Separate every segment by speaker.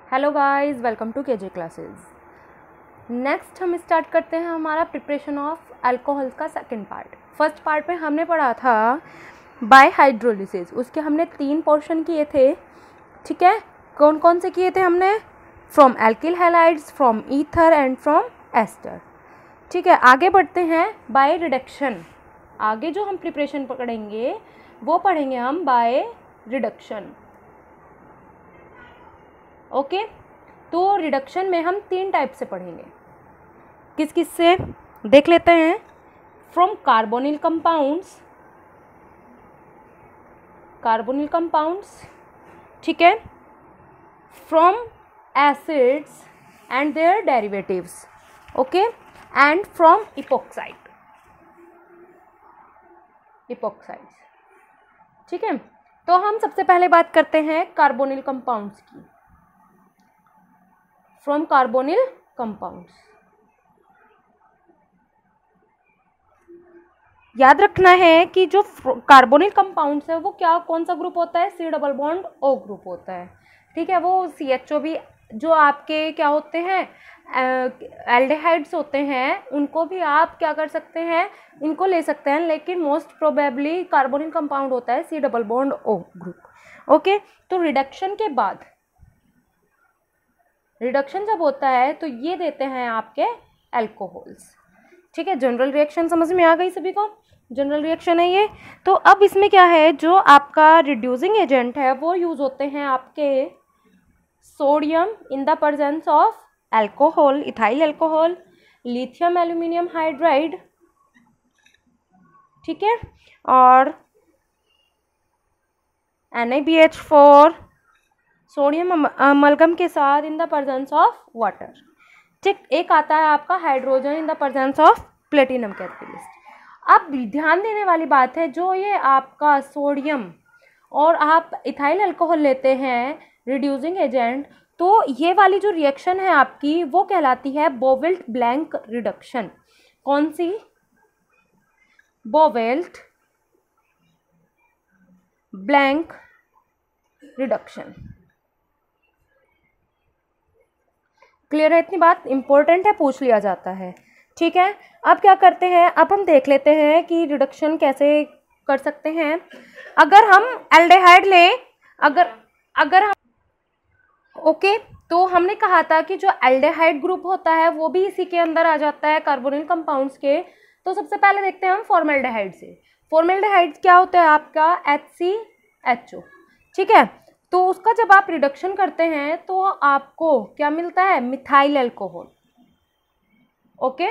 Speaker 1: Hello guys, welcome to KJ classes. Next हम start करते हैं हमारा प्रिपरेशन ऑफ अल्कोहल का सेकंड पार्ट। फर्स्ट पार्ट में हमने पढ़ा था बाय हाइड्रोलिसिस, उसके हमने 3 पोर्शन किए थे। ठीक है, कौन कौन से किए थे हमने? From alkyl halides, from ether and from ester. ठीक है, आगे बढ़ते हैं बाय रिडक्शन। आगे जो हम प्रिपरेशन पढ़ेंगे वो पढ़ेंगे हम बाय रिडक्शन। ओके, तो रिडक्शन में हम 3 टाइप से पढ़ेंगे। किस किस से देख लेते हैं। फ्रॉम कार्बोनिल कंपाउंड्स, ठीक है, from acids and their derivatives, okay, and from epoxides. ठीक है, तो हम सबसे पहले बात करते हैं कार्बोनिल कंपाउंड्स की। फ्रॉम कार्बोनिल कंपाउंड्स, याद रखना है कि जो कार्बोनिल कंपाउंड्स है वो कौन सा ग्रुप होता है? C double bond O group होता है। ठीक है, वो CHO भी जो आपके क्या होते हैं, एल्डिहाइड्स होते हैं, उनको भी आप क्या कर सकते हैं, इनको ले सकते हैं, लेकिन मोस्ट प्रोबेबली कार्बोनिल कंपाउंड होता है C double bond O group. Okay, तो रिडक्शन जब होता है तो ये देते हैं आपके अल्कोहल्स। ठीक है, जनरल रिएक्शन समझ में आ गई सभी को? जनरल रिएक्शन है ये। तो अब इसमें क्या है, जो आपका रिड्यूसिंग एजेंट है वो यूज होते हैं आपके sodium in the presence of alcohol, ethyl alcohol, lithium aluminium hydride, ठीक है, और NaBH4 सोडियम अमलगम के साथ in the presence of water. ठीक, एक आता है आपका hydrogen in the presence of platinum catalyst. अब ध्यान देने वाली बात है, जो ये आपका सोडियम और आप इथाइल अल्कोहल लेते हैं रिड्यूसिंग एजेंट, तो ये वाली जो रिएक्शन है आपकी वो कहलाती है बोवेल्ट ब्लैंक रिडक्शन। कौन सी? बोवेल्ट ब्लैंक रिडक्शन। क्लियर है? इतनी बात इंपॉर्टेंट है, पूछ लिया जाता है। ठीक है, अब क्या करते हैं, अब हम देख लेते हैं कि रिडक्शन कैसे कर सकते हैं। अगर हम एल्डिहाइड लें, अगर हम ओके, तो हमने कहा था कि जो एल्डिहाइड ग्रुप होता है वो भी इसी के अंदर आ जाता है, कार्बोनिल कंपाउंड्स के। तो सबसे पहले देखते हैं हम फॉर्मेल्डिहाइड से। फॉर्मेल्डिहाइड क्या होता है आपका? HCHO। ठीक है, तो उसका जब आप रिडक्शन करते हैं तो आपको क्या मिलता है? Methyl alcohol. ओके,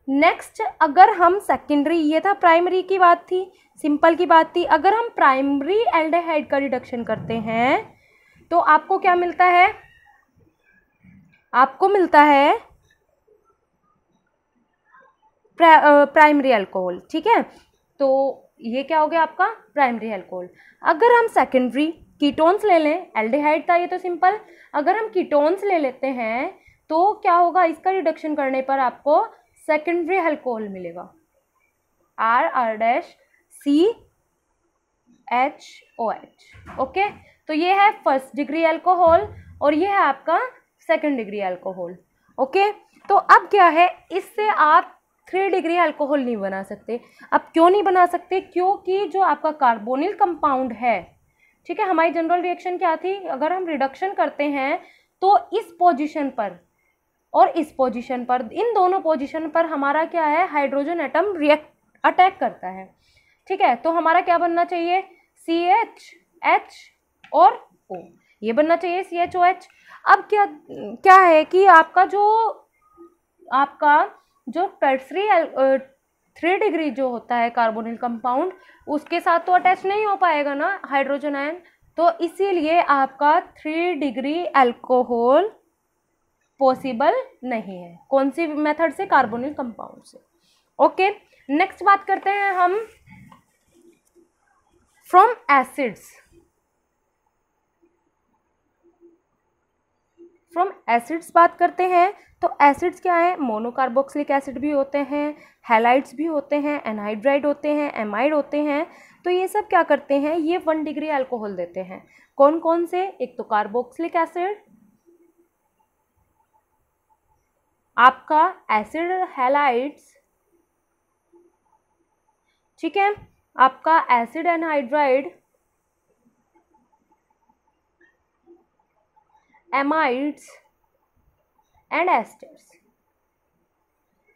Speaker 1: नेक्स्ट अगर हम सेकेंडरी, ये था प्राइमरी की बात थी, सिंपल की बात थी। अगर हम प्राइमरी एल्डिहाइड का रिडक्शन करते हैं तो आपको क्या मिलता है? आपको मिलता है प्राइमरी अल्कोहल। ठीक है, तो ये क्या हो गया आपका? Primary alcohol. अगर हम सेकेंडरी कीटोन्स ले लें, एल्डिहाइड था ये तो सिंपल, अगर हम कीटोन्स ले लेते हैं तो क्या होगा? इसका रिडक्शन करने पर आपको सेकेंडरी अल्कोहल मिलेगा, RR-CHOH। ओके, तो ये है फर्स्ट डिग्री अल्कोहल और ये है आपका सेकेंड डिग्री अल्कोहल। ओके, तो अब क्या है, इससे आप 3 डिग्री अल्कोहल नहीं बना सकते। अब क्यों नहीं बना सकते? क्योंकि जो आपका कार्बोनिल कंपाउंड है, ठीक है, हमारी जनरल रिएक्शन क्या थी? अगर हम रिडक्शन करते हैं तो इस पोजीशन पर और इस पोजीशन पर, इन दोनों पोजीशन पर हमारा क्या है? हाइड्रोजन एटम अटैक करता है। ठीक है, तो हमारा क्या बनना चाहिए? CH और O, ये बनना चाहिए CHOH। अब क्या है कि आपका जो टर्सरी 3 डिग्री जो होता है कार्बोनिल कंपाउंड, उसके साथ तो अटैच नहीं हो पाएगा ना हाइड्रोजन आयन, तो इसीलिए आपका 3 डिग्री अल्कोहल पॉसिबल नहीं है। कौन सी मेथड से? कार्बोनिल कंपाउंड से। ओके, नेक्स्ट बात करते हैं हम फ्रॉम एसिड्स। फ्रॉम एसिड्स बात करते हैं तो एसिड्स क्या है? मोनोकार्बोक्सिलिक एसिड भी होते हैं, हैलाइड्स भी होते हैं, एनहाइड्राइड होते हैं, एमाइड होते हैं। तो ये सब क्या करते हैं? ये 1 डिग्री अल्कोहल देते हैं। कौन कौन से? एक तो कार्बोक्सिलिक एसिड, आपका एसिड हैलाइड्स, ठीक है, आपका acid anhydride, amides and asters,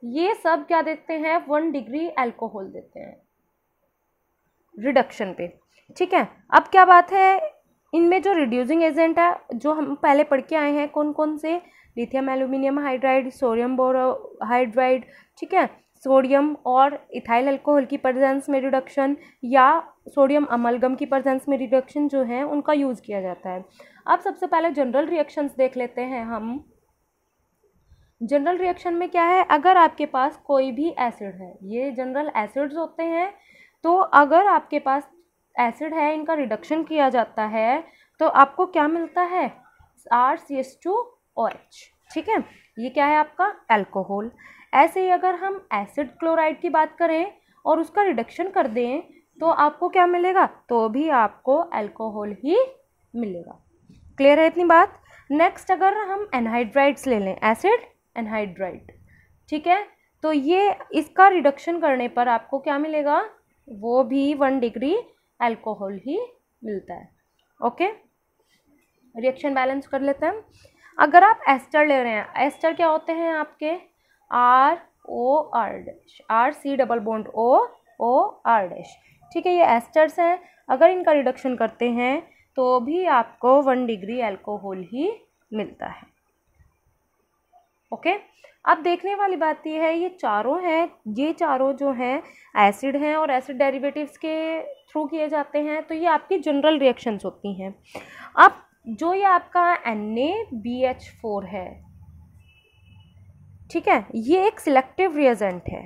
Speaker 1: ये सब क्या देते हैं, 1 डिग्री अल्कोहल देते हैं रिडक्शन पे, ठीक है। अब क्या बात है, इनमें जो रिड्यूसिंग एजेंट है जो हम पहले पढ़ के आए हैं, कौन कौन से, lithium aluminium hydride, sodium borohydride, ठीक है, सोडियम और इथाइल अल्कोहल की प्रेजेंस में रिडक्शन या सोडियम अमलगम की प्रेजेंस में रिडक्शन जो है उनका यूज़ किया जाता है। अब सबसे पहले जनरल रिएक्शंस देख लेते हैं हम। जनरल रिएक्शन में क्या है, अगर आपके पास कोई भी एसिड है, ये जनरल एसिड्स होते हैं, तो अगर आपके पास एसिड है, इनका रिडक्शन किया जाता है तो आपको क्या मिलता है, RCH2OH, ठीक है, ये क्या है आपका अल्कोहल। ऐसे ही अगर हम एसिड क्लोराइड की बात करें और उसका रिडक्शन कर दें तो आपको क्या मिलेगा, तो भी आपको अल्कोहल ही मिलेगा। क्लियर है इतनी बात। नेक्स्ट अगर हम एनहाइड्राइड्स ले लें, एसिड एनहाइड्राइड, ठीक है, तो ये इसका रिडक्शन करने पर आपको क्या मिलेगा, वो भी 1 डिग्री अल्कोहल ही मिलता है। ओके, रिएक्शन बैलेंस कर लेते हैं। अगर आप एस्टर ले रहे हैं, एस्टर क्या होते हैं आपके, RC डबल बॉन्ड OR, ठीक है, ये एस्टर्स हैं। अगर इनका रिडक्शन करते हैं तो भी आपको 1 डिग्री अल्कोहल ही मिलता है। ओके, अब देखने वाली बात ये है, ये चारों हैं, ये चारों जो हैं एसिड हैं और एसिड डेरिवेटिव्स के थ्रू किए जाते हैं, तो ये आपकी जनरल रिएक्शंस होती हैं। अब जो ये आपका NaBH4 है, ठीक है, ये एक सिलेक्टिव रिएजेंट है,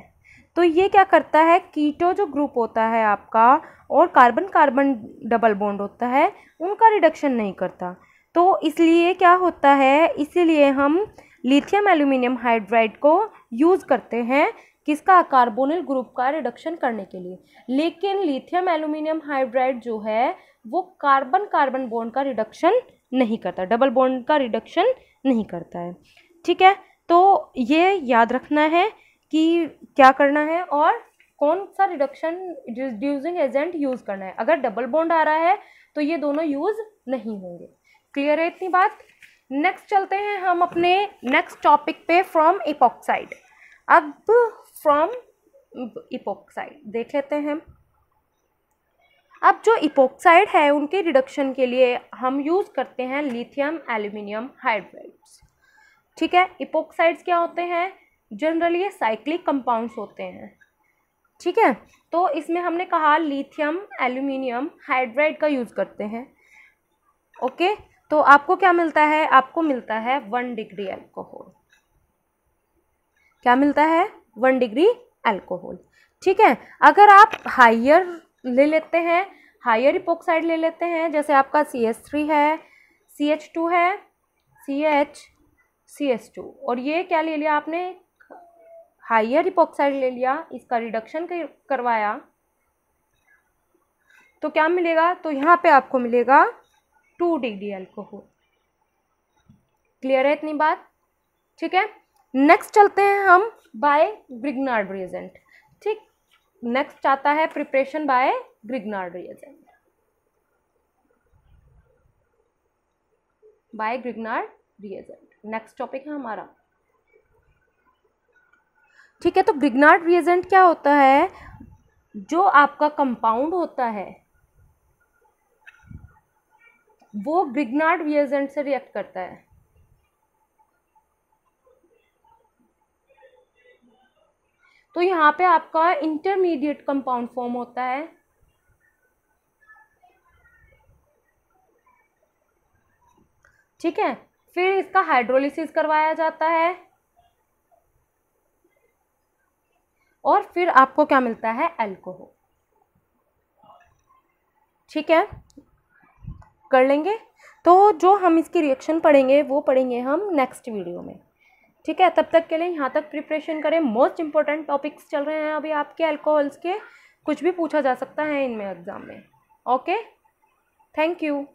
Speaker 1: तो ये क्या करता है, कीटो जो ग्रुप होता है आपका और कार्बन कार्बन डबल बॉन्ड होता है, उनका रिडक्शन नहीं करता। तो इसलिए क्या होता है, इसीलिए हम लिथियम एल्यूमिनियम हाइड्राइड को यूज़ करते हैं, किसका, कार्बोनिल ग्रुप का रिडक्शन करने के लिए। लेकिन लिथियम एल्यूमिनियम हाइड्राइड जो है वो कार्बन कार्बन बॉन्ड का रिडक्शन नहीं करता, डबल बॉन्ड का रिडक्शन नहीं करता है, ठीक है। तो ये याद रखना है कि क्या करना है और कौन सा रिडक्शन रिड्यूसिंग एजेंट यूज़ करना है। अगर डबल बॉन्ड आ रहा है तो ये दोनों यूज़ नहीं होंगे। क्लियर है इतनी बात। नेक्स्ट चलते हैं हम अपने नेक्स्ट टॉपिक पे, फ्रॉम इपॉक्साइड। अब फ्रॉम इपॉक्साइड देख लेते हैं। अब जो इपॉक्साइड है उनके रिडक्शन के लिए हम यूज़ करते हैं लिथियम एल्यूमिनियम हाइड्राइड्स, ठीक है। इपॉक्साइड्स क्या होते हैं, जनरली ये साइक्लिक कंपाउंड्स होते हैं, ठीक है। तो इसमें हमने कहा लिथियम एल्यूमिनियम हाइड्राइड का यूज़ करते हैं। ओके, तो आपको क्या मिलता है, आपको मिलता है 1 डिग्री अल्कोहल। क्या मिलता है, 1 डिग्री अल्कोहल, ठीक है। अगर आप हायर ले लेते हैं, हायर इपॉक्साइड ले लेते हैं, जैसे आपका CH3 है, CH2 है, CH2, और ये क्या ले लिया आपने, हायर इपॉक्साइड ले लिया, इसका रिडक्शन करवाया, तो क्या मिलेगा, तो यहाँ पे आपको मिलेगा 2 डिग्री अल्कोहल। क्लियर है इतनी बात, ठीक है। नेक्स्ट चलते हैं हम बाय ग्रिग्नार्ड रिएजेंट, ठीक। नेक्स्ट आता है preparation by Grignard reagent, by Grignard reagent next topic है हमारा, ठीक है। तो ग्रिग्नार्ड रिएजेंट क्या होता है, जो आपका कंपाउंड होता है वो ग्रिग्नार्ड रिएजेंट से रिएक्ट करता है, तो यहाँ पे आपका इंटरमीडिएट कंपाउंड फॉर्म होता है, ठीक है। फिर इसका हाइड्रोलिसिस करवाया जाता है और फिर आपको क्या मिलता है, अल्कोहल, ठीक है। कर लेंगे, तो जो हम इसकी रिएक्शन पढ़ेंगे वो पढ़ेंगे हम नेक्स्ट वीडियो में, ठीक है। तब तक के लिए यहाँ तक प्रिपरेशन करें। मोस्ट इंपॉर्टेंट टॉपिक्स चल रहे हैं अभी आपके अल्कोहल्स के, कुछ भी पूछा जा सकता है इनमें एग्जाम में। Okay, thank you.